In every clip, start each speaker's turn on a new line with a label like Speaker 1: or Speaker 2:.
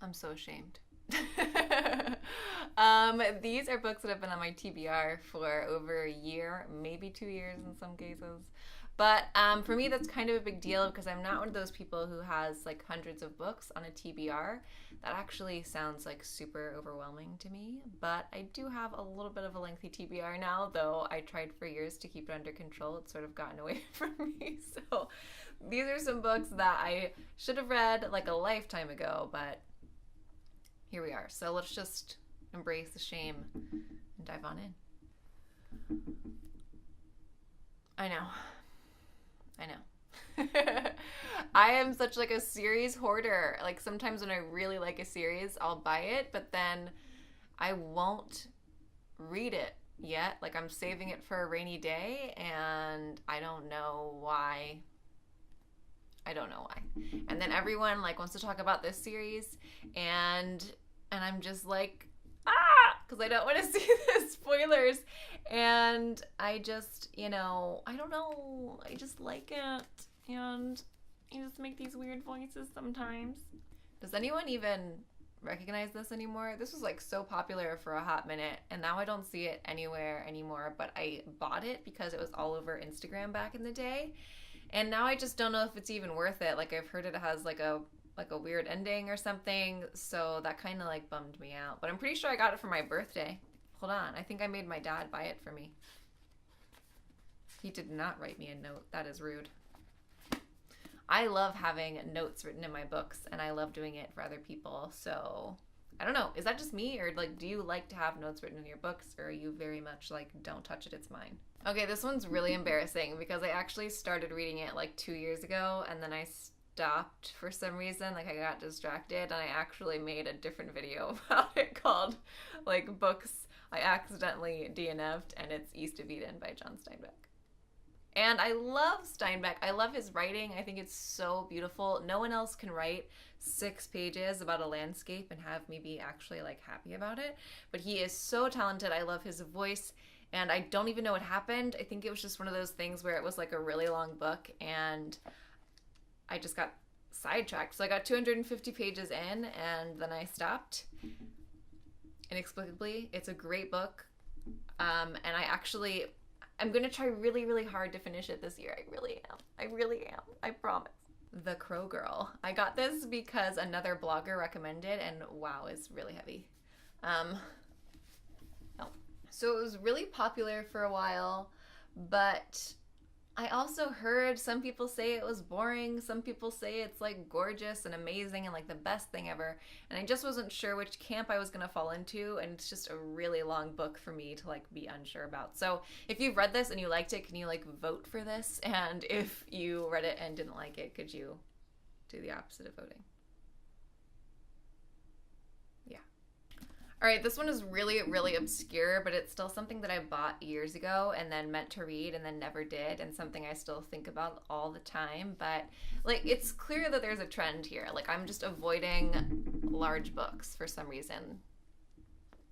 Speaker 1: I'm so ashamed. These are books that have been on my TBR for over a year, maybe 2 years in some cases. But for me, that's kind of a big deal because I'm not one of those people who has like hundreds of books on a TBR. That actually sounds like super overwhelming to me. But I do have a little bit of a lengthy TBR now, though I tried for years to keep it under control. It's sort of gotten away from me. So these are some books that I should have read like a lifetime ago, but here we are. So let's just embrace the shame and dive on in. I know. I know. I am such like a series hoarder. Like sometimes when I really like a series, I'll buy it, but then I won't read it yet. Like I'm saving it for a rainy day and I don't know why. I don't know why. And then everyone like wants to talk about this series and I'm just like because I don't want to see the spoilers. And I just, I don't know. I just like it. And you just make these weird voices sometimes. Does anyone even recognize this anymore? This was like so popular for a hot minute, and now I don't see it anywhere anymore, but I bought it because it was all over Instagram back in the day. And now I just don't know if it's even worth it. Like I've heard it has like a weird ending or something, so that kind of like bummed me out. But I'm pretty sure I got it for my birthday. Hold on, I think I made my dad buy it for me. He did not write me a note. That is rude. I love having notes written in my books, and I love doing it for other people. So I don't know. Is that just me, or like, do you like to have notes written in your books, or are you very much like, don't touch it, it's mine? Okay, this one's really embarrassing because I actually started reading it like 2 years ago, and then I stopped for some reason. Like I got distracted, and I actually made a different video about it called like books I accidentally DNF'd, and it's East of Eden by John Steinbeck. And I love Steinbeck. I love his writing. I think it's so beautiful. No one else can write 6 pages about a landscape and have me be actually like happy about it. But he is so talented. I love his voice. And I don't even know what happened. I think it was just one of those things where it was like a really long book and I just got sidetracked. So I got 250 pages in and then I stopped inexplicably. It's a great book. And I'm going to try really, really hard to finish it this year. I really am. I really am. I promise. The Crow Girl. I got this because another blogger recommended, and wow, it's really heavy. So it was really popular for a while, but I also heard some people say it was boring. Some people say it's like gorgeous and amazing and like the best thing ever. And I just wasn't sure which camp I was going to fall into. And it's just a really long book for me to like be unsure about. So if you've read this and you liked it, can you like vote for this? And if you read it and didn't like it, could you do the opposite of voting? All right, this one is really, really obscure, but it's still something that I bought years ago and then meant to read and then never did, and something I still think about all the time. But like, it's clear that there's a trend here. Like, I'm just avoiding large books for some reason.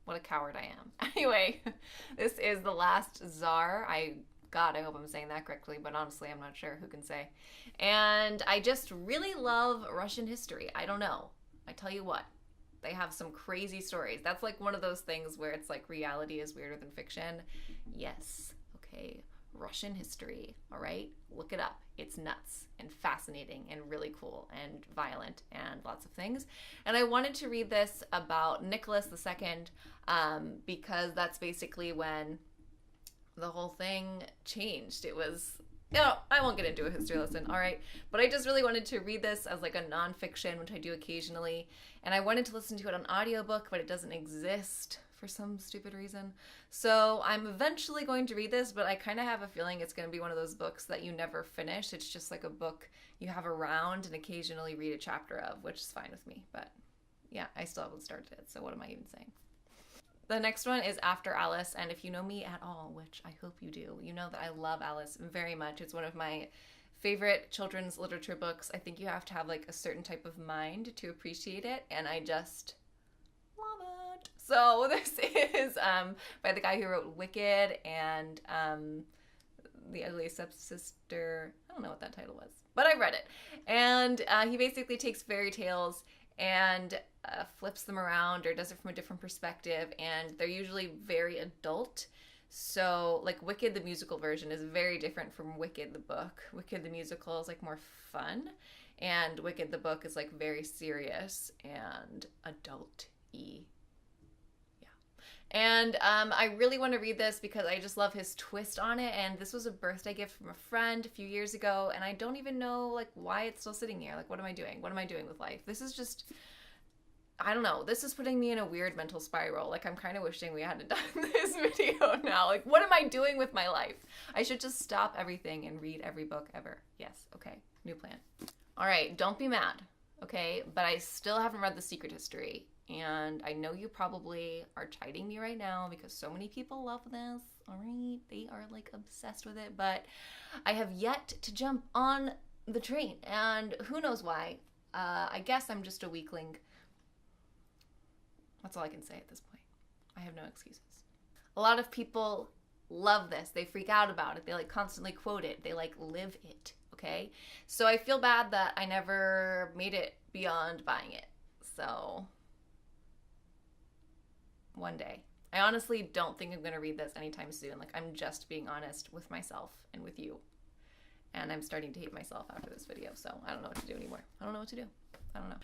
Speaker 1: What a coward I am. Anyway, this is The Last Tsar. God, I hope I'm saying that correctly, but honestly, I'm not sure. Who can say? And I just really love Russian history. I don't know. I tell you what. They have some crazy stories. That's like one of those things where it's like reality is weirder than fiction. Yes. Okay. Russian history. All right. Look it up. It's nuts and fascinating and really cool and violent and lots of things. And I wanted to read this about Nicholas II because that's basically when the whole thing changed. It was I won't get into a history lesson, all right? But I just really wanted to read this as like a nonfiction, which I do occasionally. And I wanted to listen to it on audiobook, but it doesn't exist for some stupid reason. So I'm eventually going to read this, but I kind of have a feeling it's going to be one of those books that you never finish. It's just like a book you have around and occasionally read a chapter of, which is fine with me. But yeah, I still haven't started it, so what am I even saying? The next one is After Alice, and if you know me at all, which I hope you do, you know that I love Alice very much. It's one of my favorite children's literature books. I think you have to have like a certain type of mind to appreciate it, and I just love it. So this is by the guy who wrote Wicked and The Ugly Stepsister. I don't know what that title was, but I read it. And he basically takes fairy tales and flips them around or does it from a different perspective, and they're usually very adult. So, like, Wicked, the musical version, is very different from Wicked, the book. Wicked, the musical, is, like, more fun, and Wicked, the book, is, like, very serious and adult-y. And I really want to read this because I just love his twist on it. And this was a birthday gift from a friend a few years ago. And I don't even know, like, why it's still sitting here. Like, what am I doing? What am I doing with life? This is just, I don't know. This is putting me in a weird mental spiral. Like, I'm kind of wishing we hadn't done this video now. Like, what am I doing with my life? I should just stop everything and read every book ever. Yes. Okay. New plan. All right. Don't be mad. Okay. But I still haven't read The Secret History. And I know you probably are chiding me right now because so many people love this, all right? They are, like, obsessed with it, but I have yet to jump on the train, and who knows why. I guess I'm just a weakling. That's all I can say at this point. I have no excuses. A lot of people love this. They freak out about it. They, like, constantly quote it. They, like, live it, okay? So I feel bad that I never made it beyond buying it, so one day. I honestly don't think I'm going to read this anytime soon. Like, I'm just being honest with myself and with you. And I'm starting to hate myself after this video, so I don't know what to do anymore. I don't know what to do. I don't know.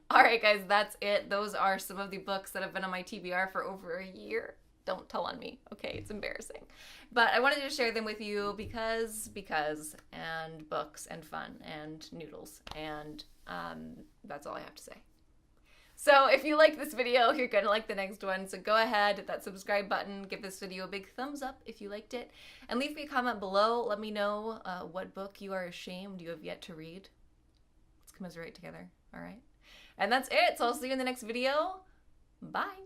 Speaker 1: All right, guys, that's it. Those are some of the books that have been on my TBR for over a year. Don't tell on me, okay? It's embarrassing. But I wanted to share them with you because, and books, and fun, and noodles, and that's all I have to say. So if you like this video, you're going to like the next one. So go ahead, hit that subscribe button, give this video a big thumbs up if you liked it, and leave me a comment below. Let me know what book you are ashamed you have yet to read. Let's commiserate together, all right? And that's it. So I'll see you in the next video. Bye.